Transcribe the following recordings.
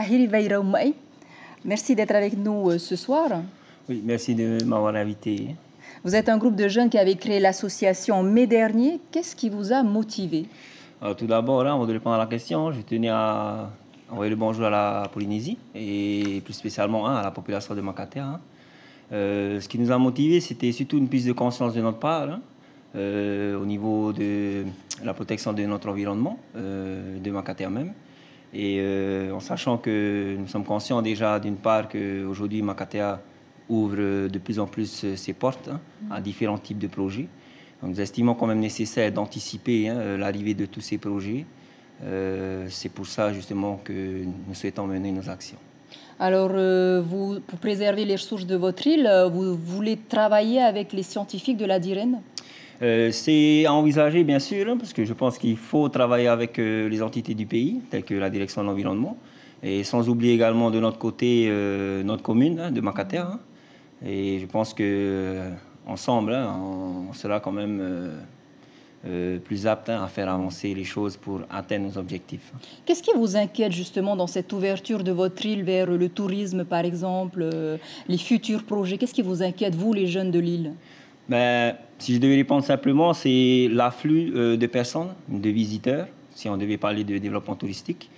Tahiri Veiraoumai. Merci d'être avec nous ce soir. Oui, merci de m'avoir invité. Vous êtes un groupe de jeunes qui avait créé l'association en mai dernier. Qu'est-ce qui vous a motivé? Alors, tout d'abord, avant de répondre à la question, je tenais à envoyer le bonjour à la Polynésie et plus spécialement à la population de Makatea. Ce qui nous a motivés, c'était surtout une prise de conscience de notre part au niveau de la protection de notre environnement, de Makatea même. Et en sachant que nous sommes conscients déjà d'une part qu'aujourd'hui Makatea ouvre de plus en plus ses portes à différents types de projets. Donc, nous estimons quand même nécessaire d'anticiper l'arrivée de tous ces projets. C'est pour ça justement que nous souhaitons mener nos actions. Alors, pour préserver les ressources de votre île, vous voulez travailler avec les scientifiques de la DIREN? C'est à envisager, bien sûr, parce que je pense qu'il faut travailler avec les entités du pays, telles que la direction de l'environnement, et sans oublier également de notre côté notre commune de Makatea. Et je pense qu'ensemble, on sera quand même plus apte à faire avancer les choses pour atteindre nos objectifs. Qu'est-ce qui vous inquiète justement dans cette ouverture de votre île vers le tourisme, par exemple, les futurs projets? Qu'est-ce qui vous inquiète, vous, les jeunes de l'île? Si je devais répondre simplement, c'est l'afflux de personnes, de visiteurs, si on devait parler de développement touristique,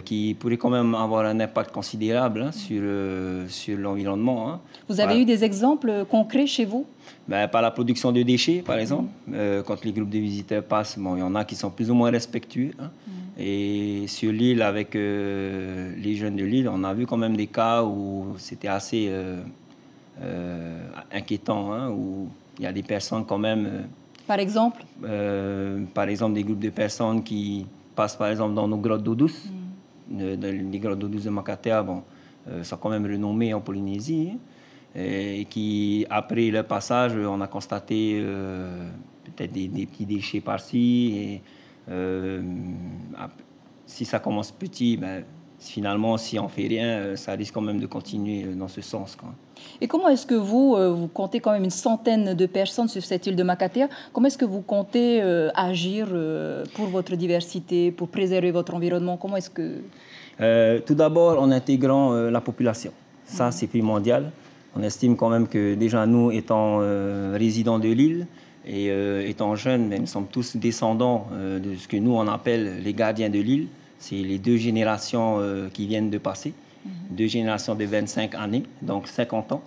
qui pourrait quand même avoir un impact considérable sur l'environnement. Vous avez eu des exemples concrets chez vous? Par la production de déchets, par exemple. Quand les groupes de visiteurs passent, il y en a qui sont plus ou moins respectueux. Et sur l'île, avec les jeunes de l'île, on a vu quand même des cas où c'était assez inquiétant, où il y a des personnes quand même... Par exemple des groupes de personnes qui passent par exemple dans nos grottes d'eau douce. Les grottes d'eau douce de Makatea sont quand même renommées en Polynésie. Et qui, après leur passage, on a constaté peut-être des petits déchets par-ci. Et si ça commence petit, finalement, si on ne fait rien, ça risque quand même de continuer dans ce sens. Et comment est-ce que vous comptez quand même une centaine de personnes sur cette île de Makatea? Comment est-ce que vous comptez agir pour votre diversité, pour préserver votre environnement? Comment est-ce que... Tout d'abord, en intégrant la population. Ça, c'est primordial. On estime quand même que déjà nous, étant résidents de l'île et étant jeunes, nous sommes tous descendants de ce que nous, on appelle les gardiens de l'île. C'est les deux générations qui viennent de passer. Deux générations de 25 années, donc 50 ans.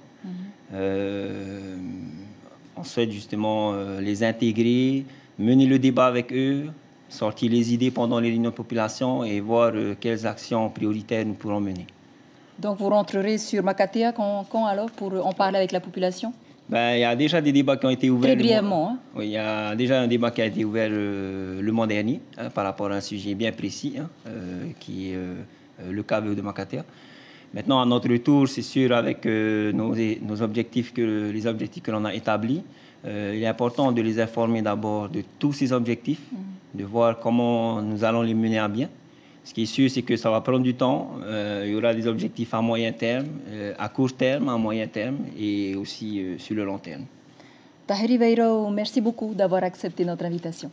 On souhaite justement les intégrer, mener le débat avec eux, sortir les idées pendant les réunions de population et voir quelles actions prioritaires nous pourrons mener. Donc vous rentrerez sur Makatea quand alors pour en parler avec la population? Il y a déjà des débats qui ont été ouverts. Très brièvement. Oui, il y a déjà un débat qui a été ouvert le mois dernier par rapport à un sujet bien précis qui est le KVO de Makatea. Maintenant, à notre retour, c'est sûr, avec nos objectifs, les objectifs que l'on a établis, il est important de les informer d'abord de tous ces objectifs, de voir comment nous allons les mener à bien. Ce qui est sûr, c'est que ça va prendre du temps. Il y aura des objectifs à moyen terme, à court terme, à moyen terme et aussi sur le long terme. Tahiri Veiraoumai, merci beaucoup d'avoir accepté notre invitation.